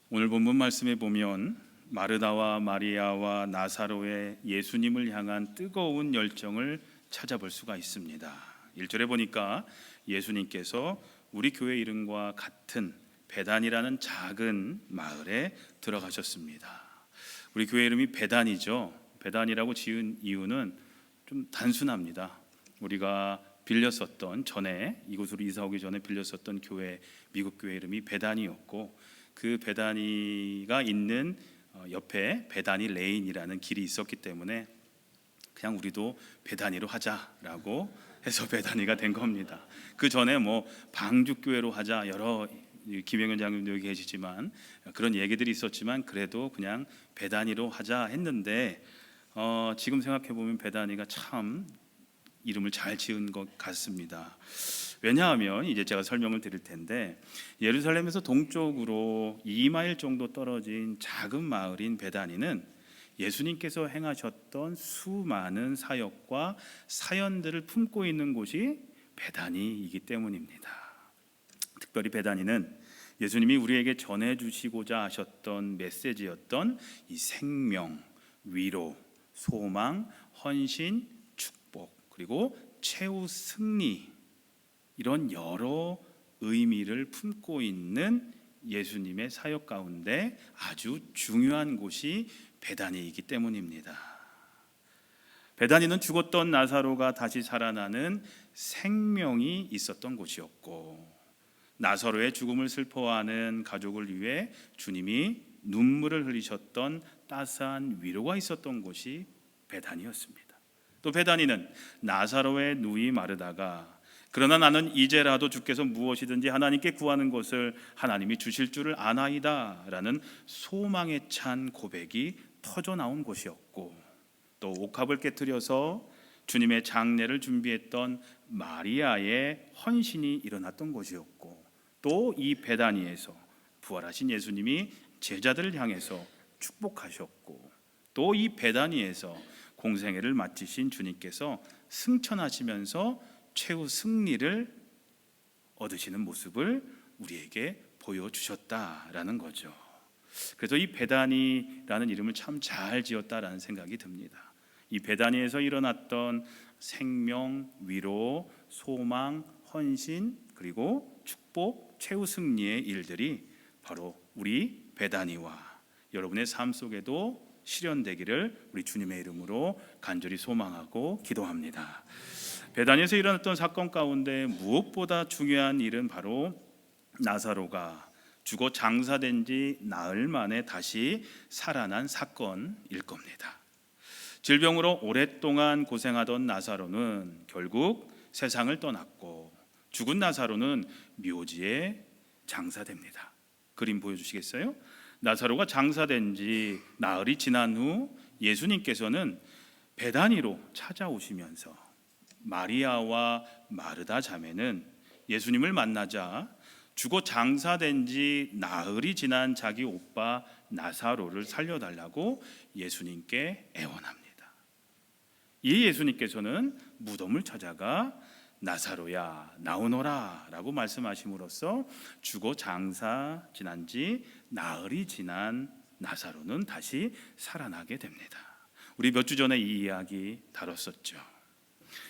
오늘 본문 말씀에 보면 마르다와 마리아와 나사로의 예수님을 향한 뜨거운 열정을 찾아볼 수가 있습니다. 1절에 보니까 예수님께서 우리 교회 이름과 같은 베단이라는 작은 마을에 들어가셨습니다. 우리 교회 이름이 베단이죠. 베단이라고 지은 이유는 좀 단순합니다. 우리가 빌렸었던 전에 이곳으로 이사 오기 전에 빌렸었던 교회, 미국 교회 이름이 베단이었고, 그 베다니가 있는 옆에 베다니 레인이라는 길이 있었기 때문에 그냥 우리도 베다니로 하자라고 해서 베다니가 된 겁니다. 그 전에 뭐 방주교회로 하자, 여러 김영현 장님도 여기 계시지만 그런 얘기들이 있었지만 그래도 그냥 베다니로 하자 했는데 지금 생각해 보면 베다니가 참 이름을 잘 지은 것 같습니다. 왜냐하면 이제 제가 설명을 드릴 텐데, 예루살렘에서 동쪽으로 2마일 정도 떨어진 작은 마을인 베다니는 예수님께서 행하셨던 수많은 사역과 사연들을 품고 있는 곳이 베다니이기 때문입니다. 특별히 베다니는 예수님이 우리에게 전해주시고자 하셨던 메시지였던 이 생명, 위로, 소망, 헌신, 축복, 그리고 최후 승리, 이런 여러 의미를 품고 있는 예수님의 사역 가운데 아주 중요한 곳이 베다니이기 때문입니다. 베다니는 죽었던 나사로가 다시 살아나는 생명이 있었던 곳이었고, 나사로의 죽음을 슬퍼하는 가족을 위해 주님이 눈물을 흘리셨던 따스한 위로가 있었던 곳이 베다니였습니다. 또 베다니는 나사로의 누이 마르다가 그러나 나는 이제라도 주께서 무엇이든지 하나님께 구하는 것을 하나님이 주실 줄을 아나이다 라는 소망에 찬 고백이 터져 나온 곳이었고, 또 옥합을 깨트려서 주님의 장례를 준비했던 마리아의 헌신이 일어났던 곳이었고, 또 이 베다니에서 부활하신 예수님이 제자들을 향해서 축복하셨고, 또 이 베다니에서 공생애를 마치신 주님께서 승천하시면서 최후 승리를 얻으시는 모습을 우리에게 보여주셨다라는 거죠. 그래서 이 베다니라는 이름을 참 잘 지었다라는 생각이 듭니다. 이 베다니에서 일어났던 생명, 위로, 소망, 헌신, 그리고 축복, 최후 승리의 일들이 바로 우리 베다니와 여러분의 삶 속에도 실현되기를 우리 주님의 이름으로 간절히 소망하고 기도합니다. 베다니에서 일어났던 사건 가운데 무엇보다 중요한 일은 바로 나사로가 죽어 장사된 지 나흘 만에 다시 살아난 사건일 겁니다. 질병으로 오랫동안 고생하던 나사로는 결국 세상을 떠났고, 죽은 나사로는 묘지에 장사됩니다. 그림 보여주시겠어요? 나사로가 장사된 지 나흘이 지난 후 예수님께서는 베다니로 찾아오시면서 마리아와 마르다 자매는 예수님을 만나자 죽어 장사된 지 나흘이 지난 자기 오빠 나사로를 살려달라고 예수님께 애원합니다. 이 예수님께서는 무덤을 찾아가 나사로야 나오너라 라고 말씀하심으로써 죽어 장사 지난 지 나흘이 지난 나사로는 다시 살아나게 됩니다. 우리 몇 주 전에 이 이야기 다뤘었죠.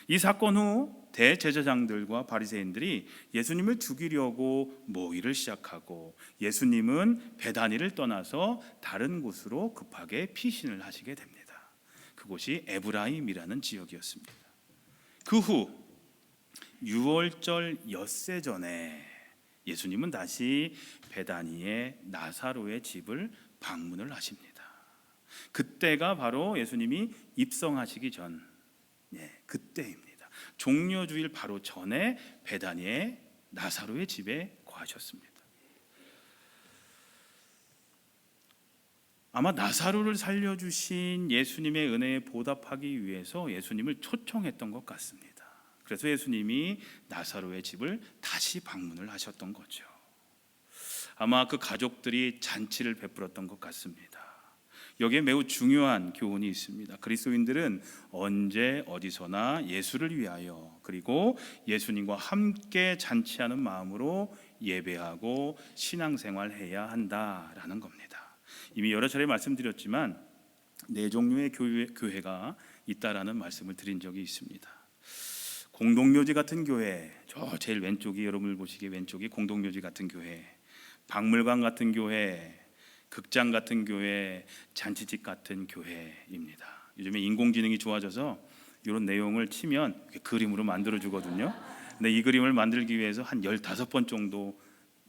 이 사건 후 대제사장들과 바리새인들이 예수님을 죽이려고 모의를 시작하고, 예수님은 베다니를 떠나서 다른 곳으로 급하게 피신을 하시게 됩니다. 그곳이 에브라임이라는 지역이었습니다. 그 후 유월절 엿새 전에 예수님은 다시 베다니의 나사로의 집을 방문을 하십니다. 그때가 바로 예수님이 입성하시기 전, 그때입니다. 종려주일 바로 전에 베다니의 나사로의 집에 거하셨습니다. 아마 나사로를 살려주신 예수님의 은혜에 보답하기 위해서 예수님을 초청했던 것 같습니다. 그래서 예수님이 나사로의 집을 다시 방문을 하셨던 거죠. 아마 그 가족들이 잔치를 베풀었던 것 같습니다. 여기에 매우 중요한 교훈이 있습니다. 그리스도인들은 언제 어디서나 예수를 위하여, 그리고 예수님과 함께 잔치하는 마음으로 예배하고 신앙생활해야 한다라는 겁니다. 이미 여러 차례 말씀드렸지만 네 종류의 교회가 있다라는 말씀을 드린 적이 있습니다. 공동묘지 같은 교회, 저 제일 왼쪽이, 여러분을 보시기에 왼쪽이 공동묘지 같은 교회, 박물관 같은 교회, 극장 같은 교회, 잔치집 같은 교회입니다. 요즘에 인공지능이 좋아져서 이런 내용을 치면 그림으로 만들어 주거든요. 근데 이 그림을 만들기 위해서 한 15번 정도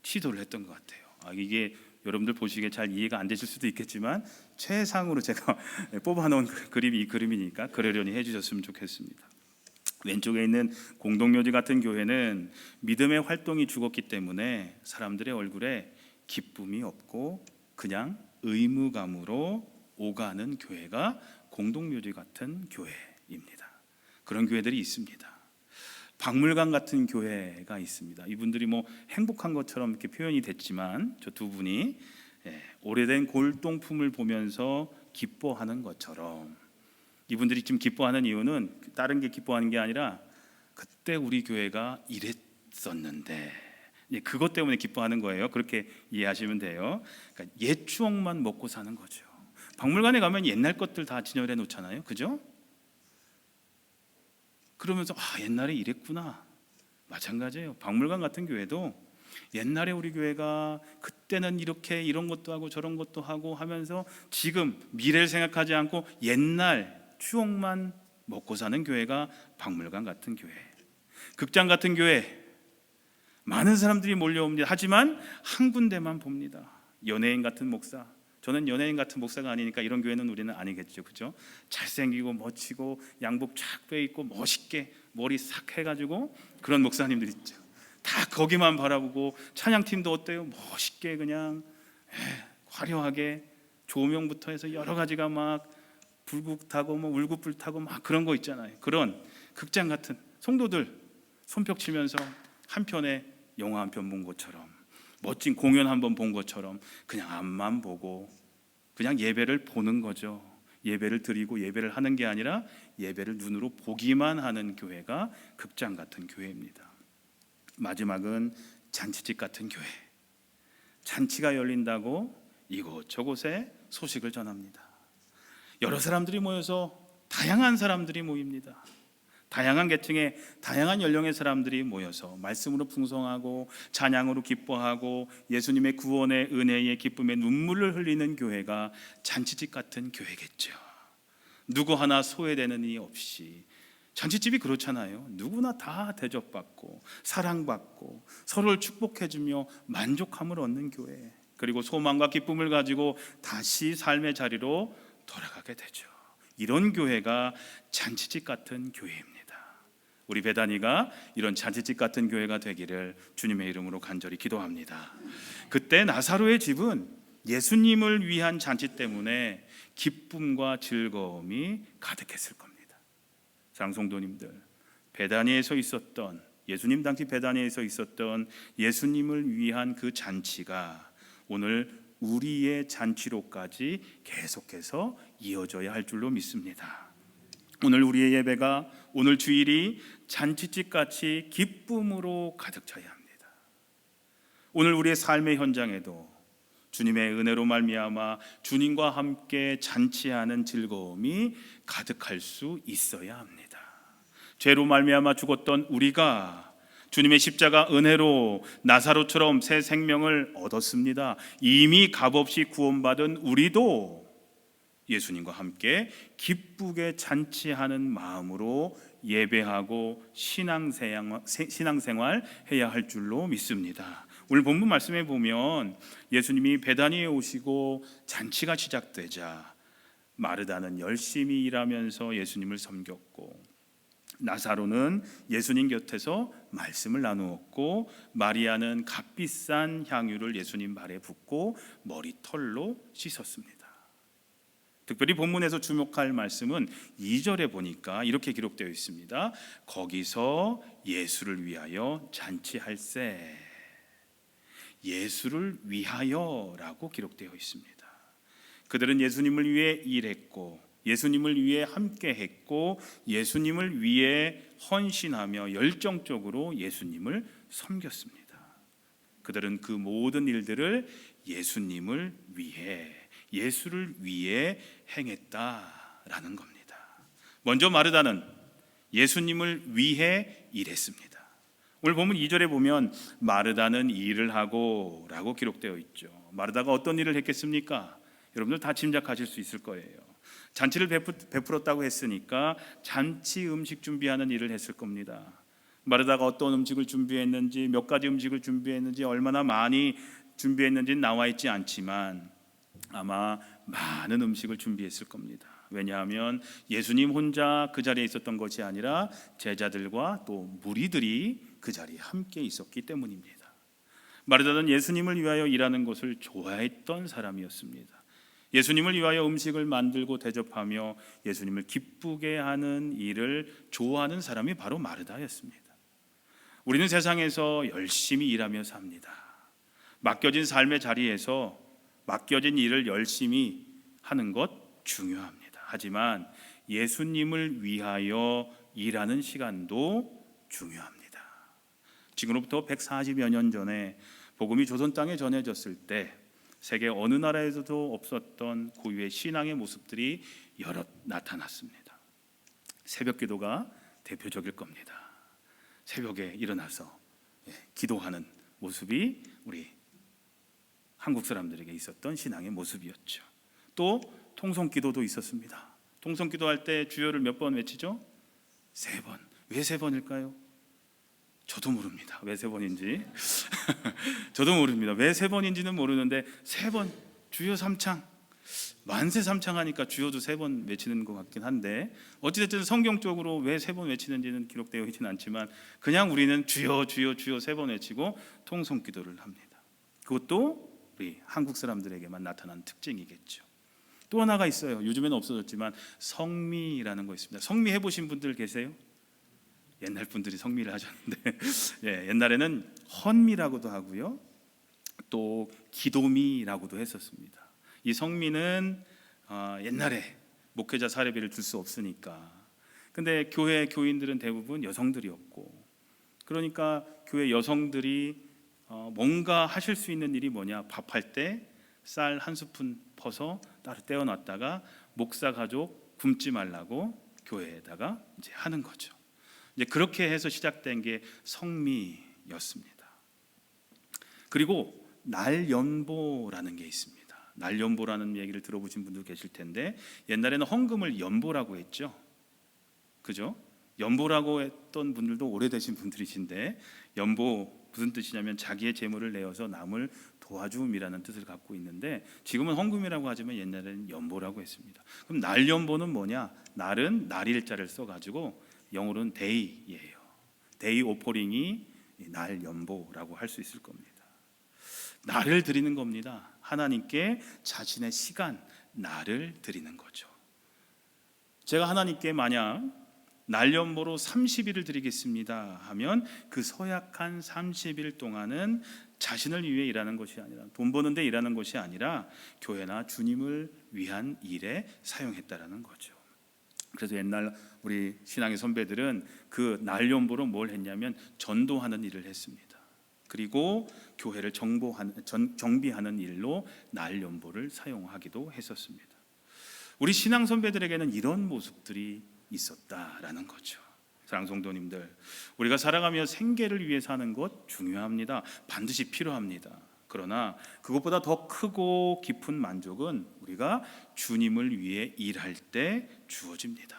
시도를 했던 것 같아요. 이게 여러분들 보시기에 잘 이해가 안 되실 수도 있겠지만 최상으로 제가 뽑아놓은 그림이 이 그림이니까 그러려니 해주셨으면 좋겠습니다. 왼쪽에 있는 공동묘지 같은 교회는 믿음의 활동이 죽었기 때문에 사람들의 얼굴에 기쁨이 없고 그냥 의무감으로 오가는 교회가 공동묘지 같은 교회입니다. 그런 교회들이 있습니다. 박물관 같은 교회가 있습니다. 이분들이 뭐 행복한 것처럼 이렇게 표현이 됐지만 저 두 분이 오래된 골동품을 보면서 기뻐하는 것처럼, 이분들이 지금 기뻐하는 이유는 다른 게 기뻐하는 게 아니라 그때 우리 교회가 이랬었는데 그것 때문에 기뻐하는 거예요. 그렇게 이해하시면 돼요. 그러니까 옛 추억만 먹고 사는 거죠. 박물관에 가면 옛날 것들 다 진열해 놓잖아요, 그죠? 그러면서 옛날에 이랬구나. 마찬가지예요. 박물관 같은 교회도 옛날에 우리 교회가 그때는 이렇게 이런 것도 하고 저런 것도 하고 하면서 지금 미래를 생각하지 않고 옛날 추억만 먹고 사는 교회가 박물관 같은 교회. 극장 같은 교회, 많은 사람들이 몰려옵니다. 하지만 한 군데만 봅니다. 연예인 같은 목사. 저는 연예인 같은 목사가 아니니까 이런 교회는 우리는 아니겠죠, 그죠? 잘생기고 멋지고 양복 쫙 빼입고 멋있게 머리 싹 해가지고 그런 목사님들 있죠. 다 거기만 바라보고 찬양팀도 어때요? 멋있게 그냥 화려하게 조명부터 해서 여러 가지가 막 불국 타고 뭐 울국불 타고 막 그런 거 있잖아요. 그런 극장 같은 성도들 손뼉 치면서 한 편의 영화 한 편 본 것처럼, 멋진 공연 한 번 본 것처럼 그냥 앞만 보고 그냥 예배를 보는 거죠. 예배를 드리고 예배를 하는 게 아니라 예배를 눈으로 보기만 하는 교회가 극장 같은 교회입니다. 마지막은 잔치집 같은 교회. 잔치가 열린다고 이곳저곳에 소식을 전합니다. 여러 사람들이 모여서 다양한 사람들이 모입니다. 다양한 계층의 다양한 연령의 사람들이 모여서 말씀으로 풍성하고 찬양으로 기뻐하고 예수님의 구원의 은혜의 기쁨의 눈물을 흘리는 교회가 잔치집 같은 교회겠죠. 누구 하나 소외되는 이 없이. 잔치집이 그렇잖아요. 누구나 다 대접받고 사랑받고 서로를 축복해주며 만족함을 얻는 교회, 그리고 소망과 기쁨을 가지고 다시 삶의 자리로 돌아가게 되죠. 이런 교회가 잔치집 같은 교회입니다. 우리 베다니가 이런 잔치집 같은 교회가 되기를 주님의 이름으로 간절히 기도합니다. 그때 나사로의 집은 예수님을 위한 잔치 때문에 기쁨과 즐거움이 가득했을 겁니다. 장성도님들, 베다니에서 있었던 예수님 당시 베다니에서 있었던 예수님을 위한 그 잔치가 오늘 우리의 잔치로까지 계속해서 이어져야 할 줄로 믿습니다. 오늘 우리의 예배가, 오늘 주일이 잔치집같이 기쁨으로 가득 차야 합니다. 오늘 우리의 삶의 현장에도 주님의 은혜로 말미암아 주님과 함께 잔치하는 즐거움이 가득할 수 있어야 합니다. 죄로 말미암아 죽었던 우리가 주님의 십자가 은혜로 나사로처럼 새 생명을 얻었습니다. 이미 값없이 구원받은 우리도 예수님과 함께 기쁘게 잔치하는 마음으로 예배하고 신앙생활 해야 할 줄로 믿습니다. 오늘 본문 말씀에 보면 예수님이 베다니에 오시고 잔치가 시작되자 마르다는 열심히 일하면서 예수님을 섬겼고, 나사로는 예수님 곁에서 말씀을 나누었고, 마리아는 값비싼 향유를 예수님 발에 붓고 머리털로 씻었습니다. 특별히 본문에서 주목할 말씀은 2절에 보니까 이렇게 기록되어 있습니다. 거기서 예수를 위하여 잔치할세. 예수를 위하여라고 기록되어 있습니다. 그들은 예수님을 위해 일했고, 예수님을 위해 함께했고, 예수님을 위해 헌신하며 열정적으로 예수님을 섬겼습니다. 그들은 그 모든 일들을 예수님을 위해, 예수를 위해 행했다라는 겁니다. 먼저 마르다는 예수님을 위해 일했습니다. 오늘 본문 2절에 보면 마르다는 일을 하고 라고 기록되어 있죠. 마르다가 어떤 일을 했겠습니까? 여러분들 다 짐작하실 수 있을 거예요. 잔치를 베풀었다고 했으니까 잔치 음식 준비하는 일을 했을 겁니다. 마르다가 어떤 음식을 준비했는지, 몇 가지 음식을 준비했는지, 얼마나 많이 준비했는지는 나와 있지 않지만 아마 많은 음식을 준비했을 겁니다. 왜냐하면 예수님 혼자 그 자리에 있었던 것이 아니라 제자들과 또 무리들이 그 자리에 함께 있었기 때문입니다. 마르다는 예수님을 위하여 일하는 것을 좋아했던 사람이었습니다. 예수님을 위하여 음식을 만들고 대접하며 예수님을 기쁘게 하는 일을 좋아하는 사람이 바로 마르다였습니다. 우리는 세상에서 열심히 일하며 삽니다. 맡겨진 삶의 자리에서 맡겨진 일을 열심히 하는 것 중요합니다. 하지만 예수님을 위하여 일하는 시간도 중요합니다. 지금으로부터 140여 년 전에 복음이 조선 땅에 전해졌을 때 세계 어느 나라에서도 없었던 고유의 신앙의 모습들이 여럿 나타났습니다. 새벽 기도가 대표적일 겁니다. 새벽에 일어나서 기도하는 모습이 우리 한국 사람들에게 있었던 신앙의 모습이었죠. 또 통성기도도 있었습니다. 통성기도할 때 주여를 몇 번 외치죠? 3번. 왜 3번일까요? 저도 모릅니다. 왜 3번인지. 저도 모릅니다. 왜 3번인지는 모르는데 3번 주여 삼창, 만세 삼창 하니까 주여도 3번 외치는 것 같긴 한데 어찌됐든 성경적으로 왜 3번 외치는지는 기록되어 있지는 않지만 그냥 우리는 주여 주여 주여 3번 외치고 통성기도를 합니다. 그것도 우리 한국 사람들에게만 나타난 특징이겠죠. 또 하나가 있어요. 요즘에는 없어졌지만 성미라는 거 있습니다. 성미 해보신 분들 계세요? 옛날 분들이 성미를 하셨는데 옛날에는 헌미라고도 하고요, 또 기도미라고도 했었습니다. 이 성미는 옛날에 목회자 사례비를 줄 수 없으니까, 근데 교회 교인들은 대부분 여성들이었고, 그러니까 교회 여성들이 뭔가 하실 수 있는 일이 뭐냐, 밥할 때 쌀 한 스푼 퍼서 따로 떼어놨다가 목사 가족 굶지 말라고 교회에다가 이제 하는 거죠. 이제 그렇게 해서 시작된 게 성미였습니다. 그리고 날연보라는 게 있습니다. 날연보라는 얘기를 들어보신 분도 계실 텐데 옛날에는 헌금을 연보라고 했죠. 그죠? 연보라고 했던 분들도 오래되신 분들이신데, 연보 무슨 뜻이냐면 자기의 재물을 내어서 남을 도와줌이라는 뜻을 갖고 있는데 지금은 헌금이라고 하지만 옛날에는 연보라고 했습니다. 그럼 날연보는 뭐냐? 날은 날일자를 써가지고 영어로는 데이예요. 데이 오퍼링이 날연보라고 할 수 있을 겁니다. 날을 드리는 겁니다. 하나님께 자신의 시간, 날을 드리는 거죠. 제가 하나님께 만약 날연보로 30일을 드리겠습니다 하면 그 서약한 30일 동안은 자신을 위해 일하는 것이 아니라, 돈 버는데 일하는 것이 아니라 교회나 주님을 위한 일에 사용했다라는 거죠. 그래서 옛날 우리 신앙의 선배들은 그 날연보로 뭘 했냐면 전도하는 일을 했습니다. 그리고 교회를 정비하는 일로 날연보를 사용하기도 했었습니다. 우리 신앙 선배들에게는 이런 모습들이 있었다라는 거죠. 사랑하는 성도님들, 우리가 살아가며 생계를 위해 사는 것 중요합니다. 반드시 필요합니다. 그러나 그것보다 더 크고 깊은 만족은 우리가 주님을 위해 일할 때 주어집니다.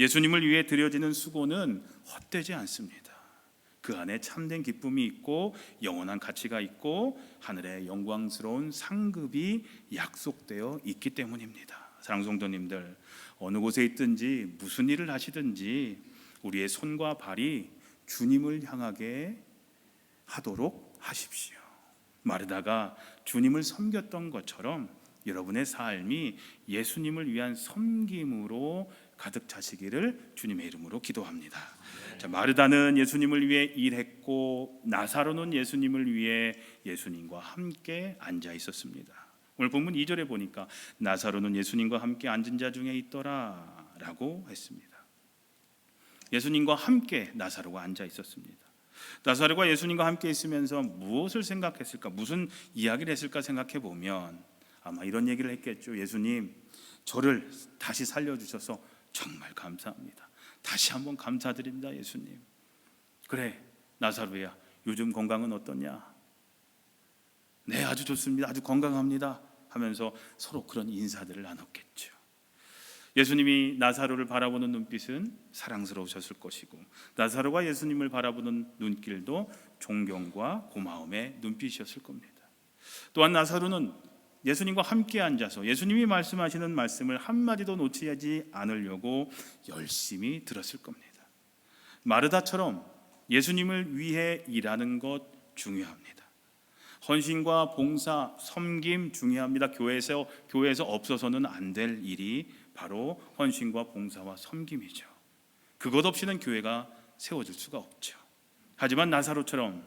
예수님을 위해 드려지는 수고는 헛되지 않습니다. 그 안에 참된 기쁨이 있고 영원한 가치가 있고 하늘의 영광스러운 상급이 약속되어 있기 때문입니다. 사랑하는 성도님들, 어느 곳에 있든지 무슨 일을 하시든지 우리의 손과 발이 주님을 향하게 하도록 하십시오. 마르다가 주님을 섬겼던 것처럼 여러분의 삶이 예수님을 위한 섬김으로 가득 차시기를 주님의 이름으로 기도합니다. 자, 마르다는 예수님을 위해 일했고 나사로는 예수님을 위해 예수님과 함께 앉아 있었습니다. 오늘 본문 2절에 보니까 나사로는 예수님과 함께 앉은 자 중에 있더라 라고 했습니다. 예수님과 함께 나사로가 앉아 있었습니다. 나사로가 예수님과 함께 있으면서 무엇을 생각했을까? 무슨 이야기를 했을까 생각해 보면 아마 이런 얘기를 했겠죠. 예수님, 저를 다시 살려주셔서 정말 감사합니다. 다시 한번 감사드립니다, 예수님. 그래, 나사로야, 요즘 건강은 어떠냐? 네, 아주 좋습니다. 아주 건강합니다. 하면서 서로 그런 인사들을 나눴겠죠. 예수님이 나사로를 바라보는 눈빛은 사랑스러우셨을 것이고, 나사로가 예수님을 바라보는 눈길도 존경과 고마움의 눈빛이었을 겁니다. 또한 나사로는 예수님과 함께 앉아서 예수님이 말씀하시는 말씀을 한마디도 놓치지 않으려고 열심히 들었을 겁니다. 마르다처럼 예수님을 위해 일하는 것 중요합니다. 헌신과 봉사, 섬김 중요합니다. 교회에서 없어서는 안 될 일이 바로 헌신과 봉사와 섬김이죠. 그것 없이는 교회가 세워질 수가 없죠. 하지만 나사로처럼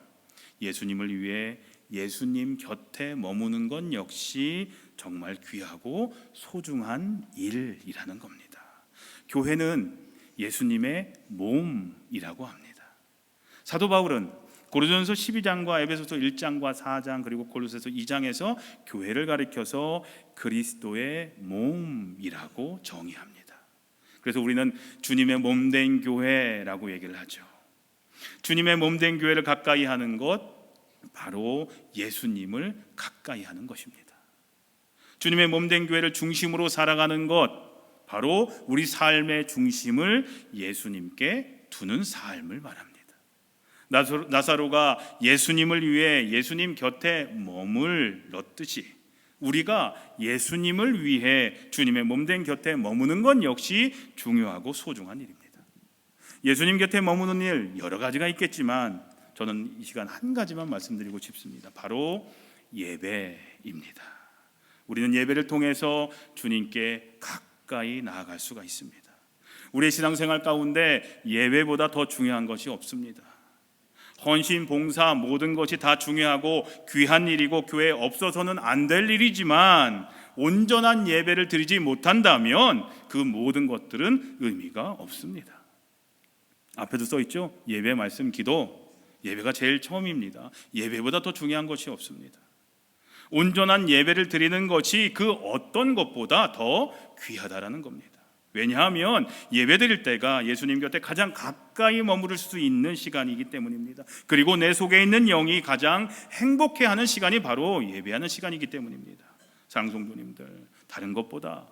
예수님을 위해 예수님 곁에 머무는 건 역시 정말 귀하고 소중한 일이라는 겁니다. 교회는 예수님의 몸이라고 합니다. 사도 바울은 고린도전서 12장과 에베소서 1장과 4장 그리고 골로새서 2장에서 교회를 가리켜서 그리스도의 몸이라고 정의합니다. 그래서 우리는 주님의 몸된 교회라고 얘기를 하죠. 주님의 몸된 교회를 가까이 하는 것, 바로 예수님을 가까이 하는 것입니다. 주님의 몸된 교회를 중심으로 살아가는 것, 바로 우리 삶의 중심을 예수님께 두는 삶을 말합니다. 나사로가 예수님을 위해 예수님 곁에 머물렀듯이 우리가 예수님을 위해 주님의 몸된 곁에 머무는 건 역시 중요하고 소중한 일입니다. 예수님 곁에 머무는 일 여러 가지가 있겠지만 저는 이 시간 한 가지만 말씀드리고 싶습니다. 바로 예배입니다. 우리는 예배를 통해서 주님께 가까이 나아갈 수가 있습니다. 우리의 신앙생활 가운데 예배보다 더 중요한 것이 없습니다. 헌신, 봉사 모든 것이 다 중요하고 귀한 일이고 교회에 없어서는 안 될 일이지만 온전한 예배를 드리지 못한다면 그 모든 것들은 의미가 없습니다. 앞에도 써 있죠. 예배, 말씀, 기도. 예배가 제일 처음입니다. 예배보다 더 중요한 것이 없습니다. 온전한 예배를 드리는 것이 그 어떤 것보다 더 귀하다라는 겁니다. 왜냐하면 예배 드릴 때가 예수님 곁에 가장 가까이 머무를 수 있는 시간이기 때문입니다. 그리고 내 속에 있는 영이 가장 행복해하는 시간이 바로 예배하는 시간이기 때문입니다. 사랑하는 성도님들, 다른 것보다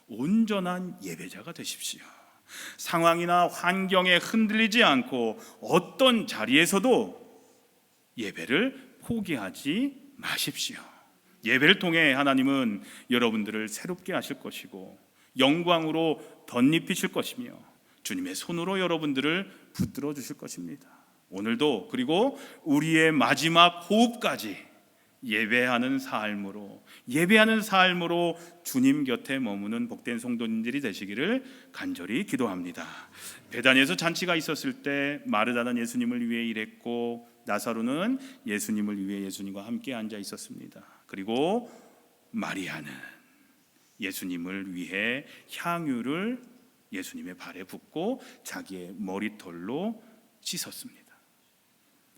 온전한 예배자가 되십시오. 상황이나 환경에 흔들리지 않고 어떤 자리에서도 예배를 포기하지 마십시오. 예배를 통해 하나님은 여러분들을 새롭게 하실 것이고 영광으로 덧입히실 것이며 주님의 손으로 여러분들을 붙들어 주실 것입니다. 오늘도 그리고 우리의 마지막 호흡까지 예배하는 삶으로 주님 곁에 머무는 복된 성도님들이 되시기를 간절히 기도합니다. 베다니에서 잔치가 있었을 때 마르다는 예수님을 위해 일했고 나사로는 예수님을 위해 예수님과 함께 앉아 있었습니다. 그리고 마리아는 예수님을 위해 향유를 예수님의 발에 붓고 자기의 머리털로 씻었습니다.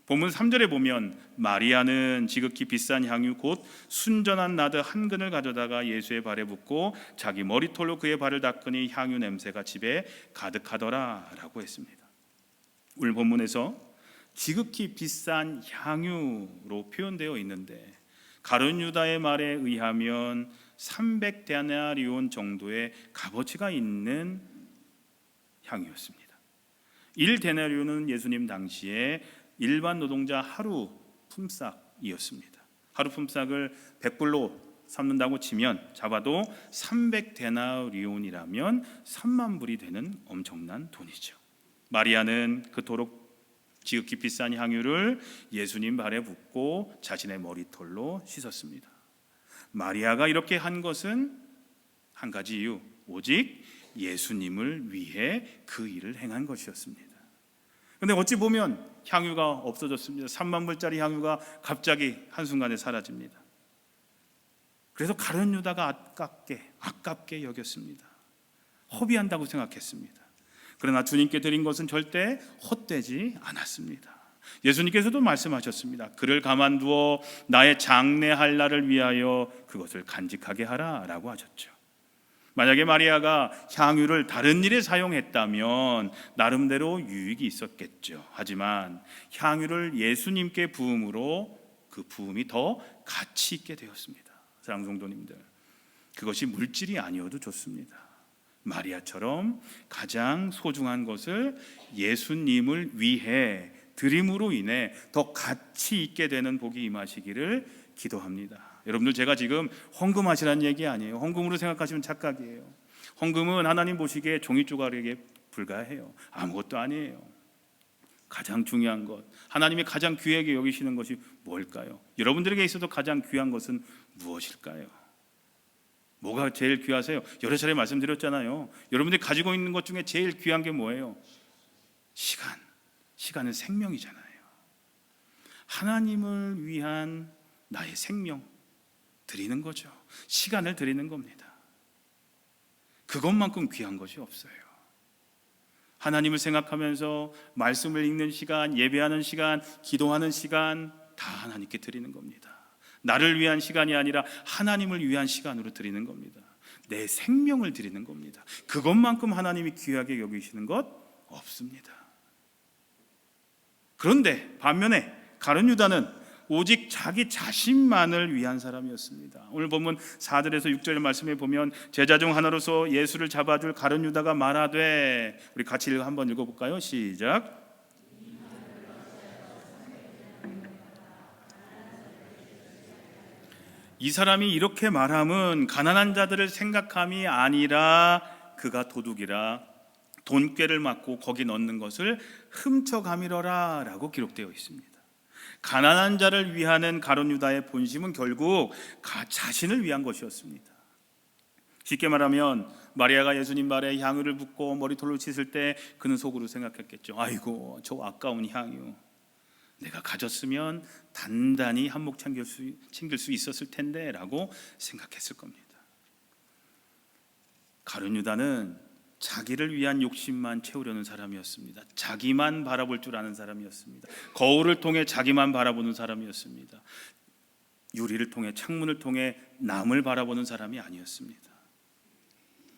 본문 3절에 보면 마리아는 지극히 비싼 향유 곧 순전한 나드 한 근을 가져다가 예수의 발에 붓고 자기 머리털로 그의 발을 닦으니 향유 냄새가 집에 가득하더라 라고 했습니다. 오늘 본문에서 지극히 비싼 향유로 표현되어 있는데 가룟 유다의 말에 의하면 300데나리온 정도의 값어치가 있는 향유였습니다. 1데나리온은 예수님 당시에 일반 노동자 하루 품삯이었습니다. 하루 품삯을 100불로 삼는다고 치면 잡아도 300데나리온이라면 3만 불이 되는 엄청난 돈이죠. 마리아는 그토록 지극히 비싼 향유를 예수님 발에 붓고 자신의 머리털로 씻었습니다. 마리아가 이렇게 한 것은 한 가지 이유, 오직 예수님을 위해 그 일을 행한 것이었습니다. 그런데 어찌 보면 향유가 없어졌습니다. 3만 불짜리 향유가 갑자기 한순간에 사라집니다. 그래서 가룟 유다가 아깝게 여겼습니다. 허비한다고 생각했습니다. 그러나 주님께 드린 것은 절대 헛되지 않았습니다. 예수님께서도 말씀하셨습니다. 그를 가만두어 나의 장래할 날을 위하여 그것을 간직하게 하라 라고 하셨죠. 만약에 마리아가 향유를 다른 일에 사용했다면 나름대로 유익이 있었겠죠. 하지만 향유를 예수님께 부음으로 그 부음이 더 가치 있게 되었습니다. 사랑하는 성도님들, 그것이 물질이 아니어도 좋습니다. 마리아처럼 가장 소중한 것을 예수님을 위해 드림으로 인해 더 가치 있게 되는 복이 임하시기를 기도합니다. 여러분들, 제가 지금 헌금하시라는 얘기 아니에요. 헌금으로 생각하시면 착각이에요. 헌금은 하나님 보시기에 종이 조각에게 불과해요. 아무것도 아니에요. 가장 중요한 것, 하나님이 가장 귀하게 여기시는 것이 뭘까요? 여러분들에게 있어도 가장 귀한 것은 무엇일까요? 뭐가 제일 귀하세요? 여러 차례 말씀드렸잖아요. 여러분들이 가지고 있는 것 중에 제일 귀한 게 뭐예요? 시간은 생명이잖아요. 하나님을 위한 나의 생명 드리는 거죠. 시간을 드리는 겁니다. 그것만큼 귀한 것이 없어요. 하나님을 생각하면서 말씀을 읽는 시간, 예배하는 시간, 기도하는 시간 다 하나님께 드리는 겁니다. 나를 위한 시간이 아니라 하나님을 위한 시간으로 드리는 겁니다. 내 생명을 드리는 겁니다. 그것만큼 하나님이 귀하게 여기시는 것 없습니다. 그런데 반면에 가룟 유다는 오직 자기 자신만을 위한 사람이었습니다. 오늘 본문 4절에서 6절 말씀에 보면 제자 중 하나로서 예수를 잡아줄 가룟 유다가 말하되, 우리 같이 한번 읽어볼까요? 시작. 이 사람이 이렇게 말함은 가난한 자들을 생각함이 아니라 그가 도둑이라 돈꾀를 맞고 거기 넣는 것을 훔쳐가미러라 라고 기록되어 있습니다. 가난한 자를 위하는 가룟 유다의 본심은 결국 자신을 위한 것이었습니다. 쉽게 말하면 마리아가 예수님 발에 향유를 붓고 머리털로 씻을 때 그는 속으로 생각했겠죠. 아이고, 저 아까운 향유 내가 가졌으면 단단히 한몫 챙길 수 있었을 텐데 라고 생각했을 겁니다. 가룟 유다는 자기를 위한 욕심만 채우려는 사람이었습니다. 자기만 바라볼 줄 아는 사람이었습니다. 거울을 통해 자기만 바라보는 사람이었습니다. 유리를 통해, 창문을 통해 남을 바라보는 사람이 아니었습니다.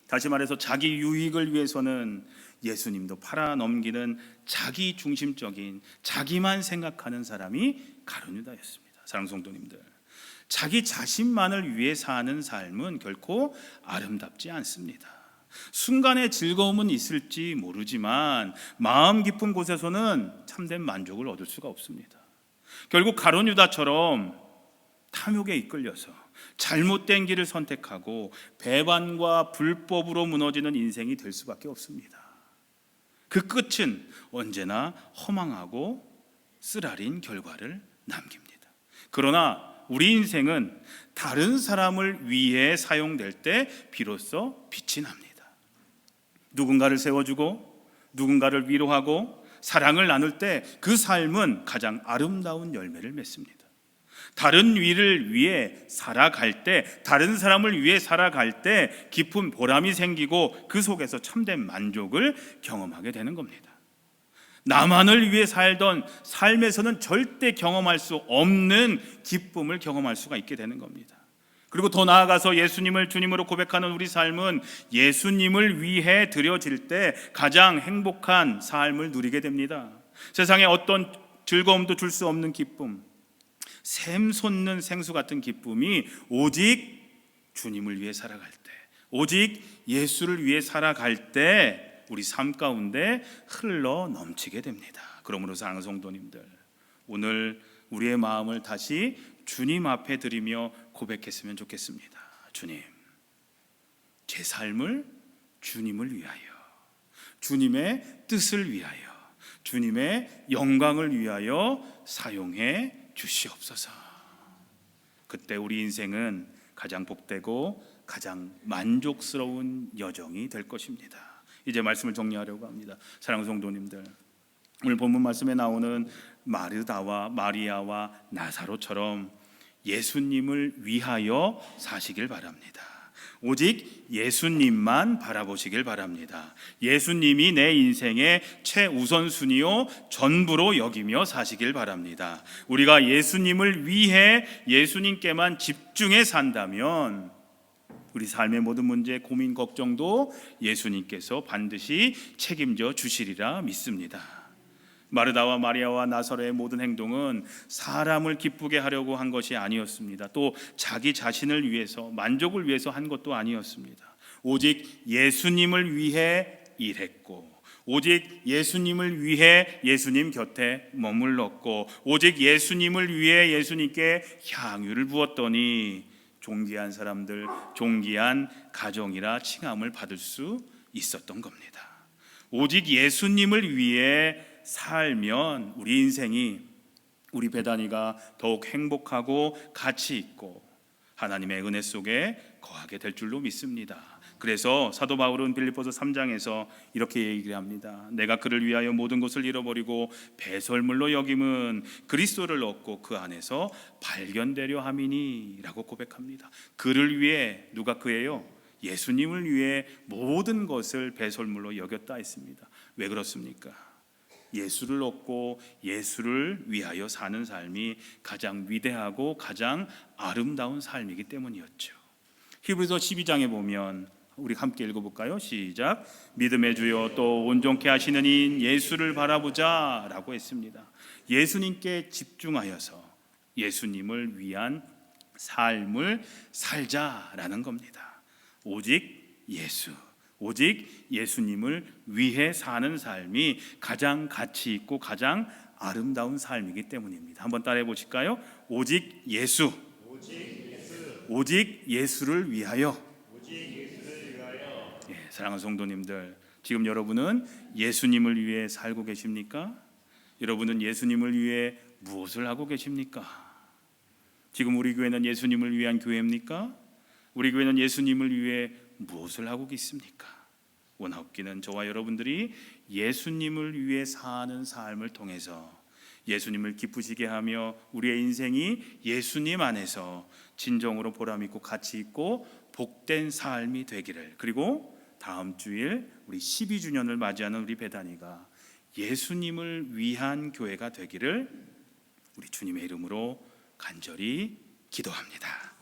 다시 말해서 자기 유익을 위해서는 예수님도 팔아넘기는 자기 중심적인, 자기만 생각하는 사람이 가룟 유다였습니다. 사랑하는 성도님들, 자기 자신만을 위해 사는 삶은 결코 아름답지 않습니다. 순간의 즐거움은 있을지 모르지만 마음 깊은 곳에서는 참된 만족을 얻을 수가 없습니다. 결국 가룟 유다처럼 탐욕에 이끌려서 잘못된 길을 선택하고 배반과 불법으로 무너지는 인생이 될 수밖에 없습니다. 그 끝은 언제나 허망하고 쓰라린 결과를 남깁니다. 그러나 우리 인생은 다른 사람을 위해 사용될 때 비로소 빛이 납니다. 누군가를 세워주고 누군가를 위로하고 사랑을 나눌 때 그 삶은 가장 아름다운 열매를 맺습니다. 다른 일을 위해 살아갈 때, 다른 사람을 위해 살아갈 때 깊은 보람이 생기고 그 속에서 참된 만족을 경험하게 되는 겁니다. 나만을 위해 살던 삶에서는 절대 경험할 수 없는 기쁨을 경험할 수가 있게 되는 겁니다. 그리고 더 나아가서 예수님을 주님으로 고백하는 우리 삶은 예수님을 위해 드려질 때 가장 행복한 삶을 누리게 됩니다. 세상에 어떤 즐거움도 줄 수 없는 기쁨, 샘솟는 생수 같은 기쁨이 오직 주님을 위해 살아갈 때, 오직 예수를 위해 살아갈 때 우리 삶 가운데 흘러 넘치게 됩니다. 그러므로 사랑하는 성도님들, 오늘 우리의 마음을 다시 주님 앞에 드리며 고백했으면 좋겠습니다. 주님, 제 삶을 주님을 위하여, 주님의 뜻을 위하여, 주님의 영광을 위하여 사용해 주시옵소서. 그때 우리 인생은 가장 복되고 가장 만족스러운 여정이 될 것입니다. 이제 말씀을 정리하려고 합니다. 사랑하는 성도님들, 오늘 본문 말씀에 나오는 마르다와 마리아와 나사로처럼 예수님을 위하여 사시길 바랍니다. 오직 예수님만 바라보시길 바랍니다. 예수님이 내 인생의 최우선순위요 전부로 여기며 사시길 바랍니다. 우리가 예수님을 위해 예수님께만 집중해 산다면 우리 삶의 모든 문제, 고민, 걱정도 예수님께서 반드시 책임져 주시리라 믿습니다. 마르다와 마리아와 나사로의 모든 행동은 사람을 기쁘게 하려고 한 것이 아니었습니다. 또 자기 자신을 위해서, 만족을 위해서 한 것도 아니었습니다. 오직 예수님을 위해 일했고, 오직 예수님을 위해 예수님 곁에 머물렀고, 오직 예수님을 위해 예수님께 향유를 부었더니 존귀한 사람들, 존귀한 가정이라 칭함을 받을 수 있었던 겁니다. 오직 예수님을 위해 살면 우리 인생이, 우리 베다니가 더욱 행복하고 가치 있고 하나님의 은혜 속에 거하게 될 줄로 믿습니다. 그래서 사도 바울은 빌립보서 3장에서 이렇게 얘기를 합니다. 내가 그를 위하여 모든 것을 잃어버리고 배설물로 여김은 그리스도를 얻고 그 안에서 발견되려 함이니 라고 고백합니다. 그를 위해, 누가 그예요? 예수님을 위해 모든 것을 배설물로 여겼다 했습니다. 왜 그렇습니까? 예수를 얻고 예수를 위하여 사는 삶이 가장 위대하고 가장 아름다운 삶이기 때문이었죠. 히브리서 12장에 보면 우리 함께 읽어볼까요? 시작. 믿음의 주요 또 온전케 하시는 이인 예수를 바라보자 라고 했습니다. 예수님께 집중하여서 예수님을 위한 삶을 살자라는 겁니다. 오직 예수, 오직 예수님을 위해 사는 삶이 가장 가치 있고 가장 아름다운 삶이기 때문입니다. 한번 따라해 보실까요? 오직 예수, 오직 예수를 위하여. 예, 사랑하는 성도님들, 지금 여러분은 예수님을 위해 살고 계십니까? 여러분은 예수님을 위해 무엇을 하고 계십니까? 지금 우리 교회는 예수님을 위한 교회입니까? 우리 교회는 예수님을 위해 무엇을 하고 있습니까? 원하옵기는 저와 여러분들이 예수님을 위해 사는 삶을 통해서 예수님을 기쁘시게 하며 우리의 인생이 예수님 안에서 진정으로 보람있고 가치있고 복된 삶이 되기를, 그리고 다음 주일 우리 12주년을 맞이하는 우리 베다니가 예수님을 위한 교회가 되기를 우리 주님의 이름으로 간절히 기도합니다.